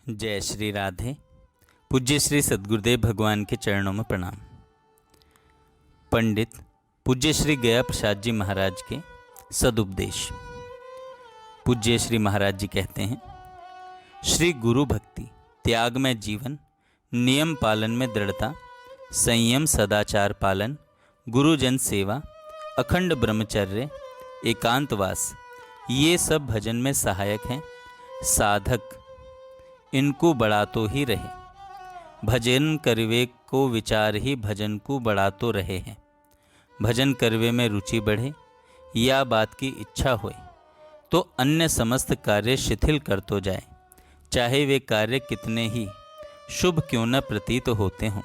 जय श्री राधे। पूज्य श्री सद्गुरुदेव भगवान के चरणों में प्रणाम। पंडित पूज्य श्री गया प्रसाद जी महाराज के सदुपदेश। पूज्य श्री महाराज जी कहते हैं, श्री गुरु भक्ति, त्याग में जीवन, नियम पालन में दृढ़ता, संयम सदाचार पालन, गुरुजन सेवा, अखंड ब्रह्मचर्य, एकांतवास, ये सब भजन में सहायक हैं। साधक इनको बढ़ातो ही रहे। भजन करवे को विचार ही भजन को बढ़ातो रहे हैं। भजन करवे में रुचि बढ़े या बात की इच्छा होए तो अन्य समस्त कार्य शिथिल कर तो जाए, चाहे वे कार्य कितने ही शुभ क्यों न प्रतीत होते हों।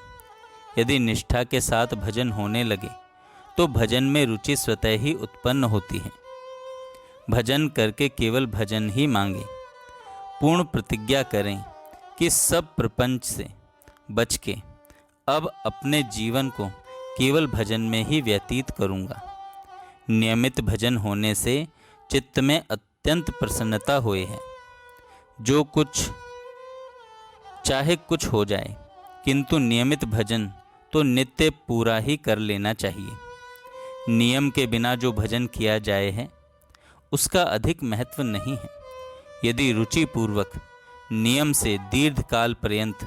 यदि निष्ठा के साथ भजन होने लगे तो भजन में रुचि स्वतः ही उत्पन्न होती है। भजन करके केवल भजन ही मांगे, पूर्ण प्रतिज्ञा करें कि सब प्रपंच से बच के अब अपने जीवन को केवल भजन में ही व्यतीत करूँगा। नियमित भजन होने से चित्त में अत्यंत प्रसन्नता हुई है। जो कुछ चाहे कुछ हो जाए, किंतु नियमित भजन तो नित्य पूरा ही कर लेना चाहिए। नियम के बिना जो भजन किया जाए है उसका अधिक महत्व नहीं है। यदि रुचिपूर्वक नियम से दीर्घ काल पर्यंत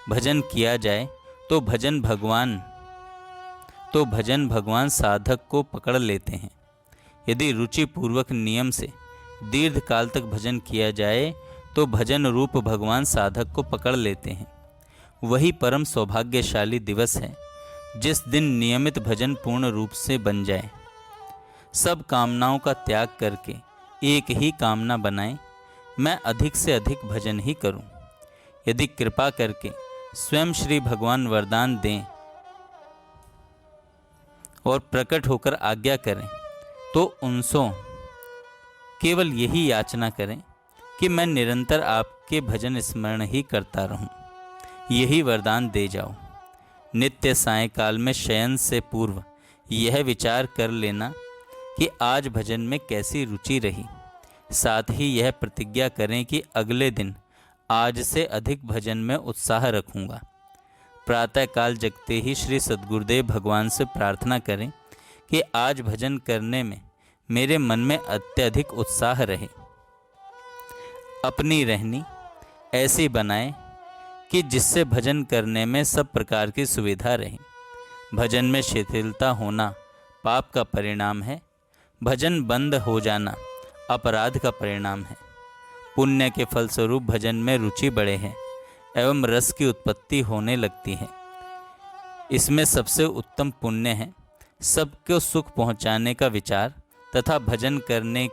भजन किया जाए तो भजन भगवान साधक को पकड़ लेते हैं। यदि रुचिपूर्वक नियम से दीर्घ काल तक भजन किया जाए तो भजन रूप भगवान साधक को पकड़ लेते हैं। वही परम सौभाग्यशाली दिवस है जिस दिन नियमित भजन पूर्ण रूप से बन जाए। सब कामनाओं का त्याग करके एक ही कामना बनाएं, मैं अधिक से अधिक भजन ही करूं। यदि कृपा करके स्वयं श्री भगवान वरदान दें और प्रकट होकर आज्ञा करें तो उनसे केवल यही याचना करें कि मैं निरंतर आपके भजन स्मरण ही करता रहूं। यही वरदान दे जाओ। नित्य सायंकाल में शयन से पूर्व यह विचार कर लेना कि आज भजन में कैसी रुचि रही। साथ ही यह प्रतिज्ञा करें कि अगले दिन आज से अधिक भजन में उत्साह रखूंगा। प्रातःकाल जगते ही श्री सद्गुरुदेव भगवान से प्रार्थना करें कि आज भजन करने में मेरे मन में अत्यधिक उत्साह रहे। अपनी रहनी ऐसी बनाएं कि जिससे भजन करने में सब प्रकार की सुविधा रहे। भजन में शिथिलता होना पाप का परिणाम है। भजन बंद हो जाना अपराध का परिणाम है। पुण्य के फलस्वरूप भजन में रुचि बढ़े है एवं रस की उत्पत्ति होने लगती है। इसमें सबसे उत्तम पुण्य है सबको सुख पहुंचाने का विचार तथा भजन करने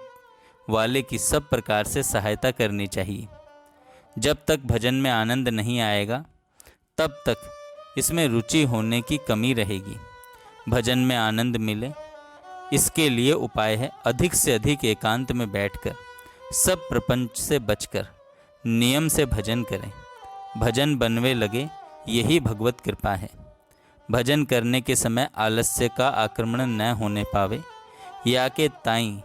वाले की सब प्रकार से सहायता करनी चाहिए। जब तक भजन में आनंद नहीं आएगा तब तक इसमें रुचि होने की कमी रहेगी। भजन में आनंद मिले इसके लिए उपाय है अधिक से अधिक एकांत में बैठकर सब प्रपंच से बचकर नियम से भजन करें। भजन बनवे लगे, यही भगवत कृपा है। भजन करने के समय आलस्य का आक्रमण न होने पावे या के ताई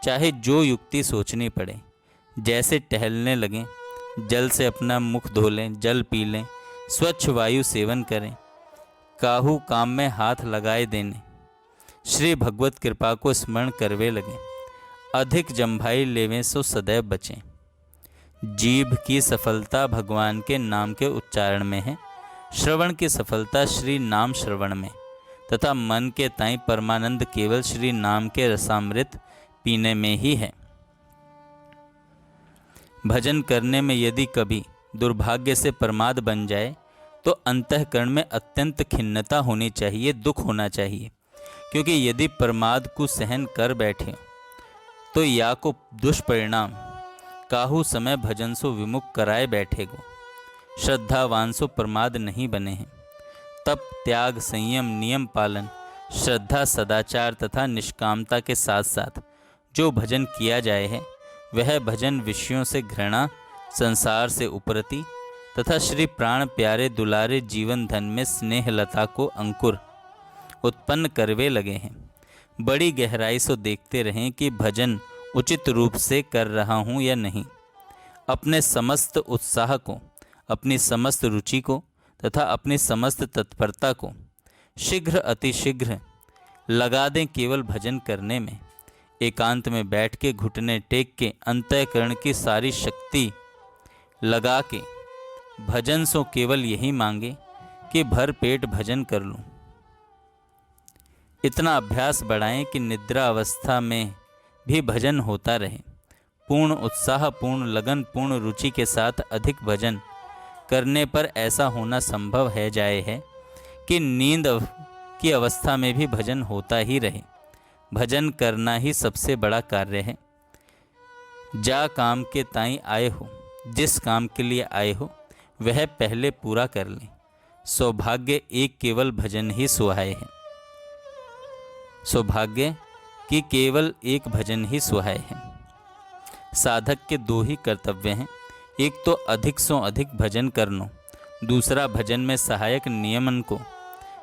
चाहे जो युक्ति सोचनी पड़े। जैसे टहलने लगें, जल से अपना मुख धो लें, जल पी लें, स्वच्छ वायु सेवन करें, काहू काम में हाथ लगाए देने, श्री भगवत कृपा को स्मरण करवे लगे। अधिक जम्भाई लेवें सो सदैव बचें। जीभ की सफलता भगवान के नाम के उच्चारण में है। श्रवण की सफलता श्री नाम श्रवण में तथा मन के ताई परमानंद केवल श्री नाम के रसामृत पीने में ही है। भजन करने में यदि कभी दुर्भाग्य से प्रमाद बन जाए तो अंतःकरण में अत्यंत खिन्नता होनी चाहिए, दुख होना चाहिए। क्योंकि यदि प्रमाद को सहन कर बैठे तो या को दुष्परिणाम काहू समय भजन सो विमुख कराए बैठेगो। श्रद्धावान सो प्रमाद नहीं बने हैं। तब त्याग, संयम, नियम पालन, श्रद्धा, सदाचार तथा निष्कामता के साथ साथ जो भजन किया जाए है वह भजन विषयों से घृणा, संसार से उपरति तथा श्री प्राण प्यारे दुलारे जीवन धन में स्नेहलता को अंकुर उत्पन्न करवे लगे हैं। बड़ी गहराई से देखते रहें कि भजन उचित रूप से कर रहा हूँ या नहीं। अपने समस्त उत्साह को, अपनी समस्त रुचि को तथा अपनी समस्त तत्परता को शीघ्र अतिशीघ्र लगा दें केवल भजन करने में। एकांत में बैठ के घुटने टेक के अंतःकरण की सारी शक्ति लगा के भजन सो केवल यही मांगे कि भर पेट भजन कर लूं। इतना अभ्यास बढ़ाएं कि निद्रा अवस्था में भी भजन होता रहे। पूर्ण उत्साह, पूर्ण लगन, पूर्ण रुचि के साथ अधिक भजन करने पर ऐसा होना संभव है जाए है कि नींद की अवस्था में भी भजन होता ही रहे। भजन करना ही सबसे बड़ा कार्य है। जा काम के ताई आए हो, जिस काम के लिए आए हो वह पहले पूरा कर लें। सौभाग्य एक केवल भजन ही सुहाए है। सौभाग्य कि केवल एक भजन ही सुहाए है। साधक के दो ही कर्तव्य हैं, एक तो अधिक से अधिक भजन करना, दूसरा भजन में सहायक नियमन को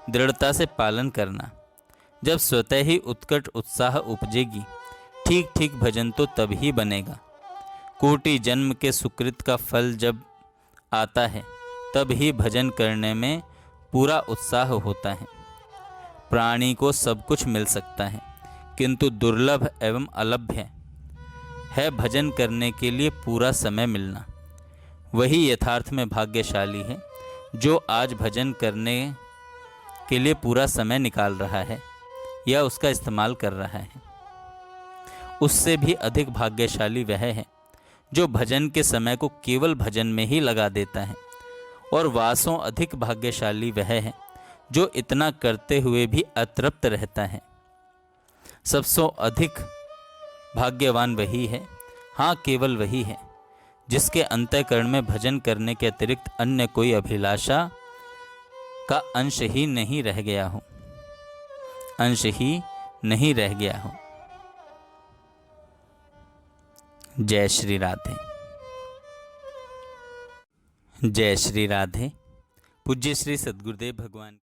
दृढ़ता से पालन करना। जब स्वतः ही उत्कट उत्साह उपजेगी, ठीक ठीक भजन तो तभी बनेगा। कोटि जन्म के सुकृत का फल जब आता है तब ही भजन करने में पूरा उत्साह होता है। प्राणी को सब कुछ मिल सकता है, किंतु दुर्लभ एवं अलभ्य है भजन करने के लिए पूरा समय मिलना। वही यथार्थ में भाग्यशाली है जो आज भजन करने के लिए पूरा समय निकाल रहा है या उसका इस्तेमाल कर रहा है। उससे भी अधिक भाग्यशाली वह है जो भजन के समय को केवल भजन में ही लगा देता है, और वासों अधिक भाग्यशाली वह है जो इतना करते हुए भी अतृप्त रहता है। सबसे अधिक भाग्यवान वही है, हाँ केवल वही है, जिसके अंतःकरण में भजन करने के अतिरिक्त अन्य कोई अभिलाषा का अंश ही नहीं रह गया हो, अंश ही नहीं रह गया हो। जय श्री राधे। जय श्री राधे। पूज्य श्री सद्गुरुदेव भगवान।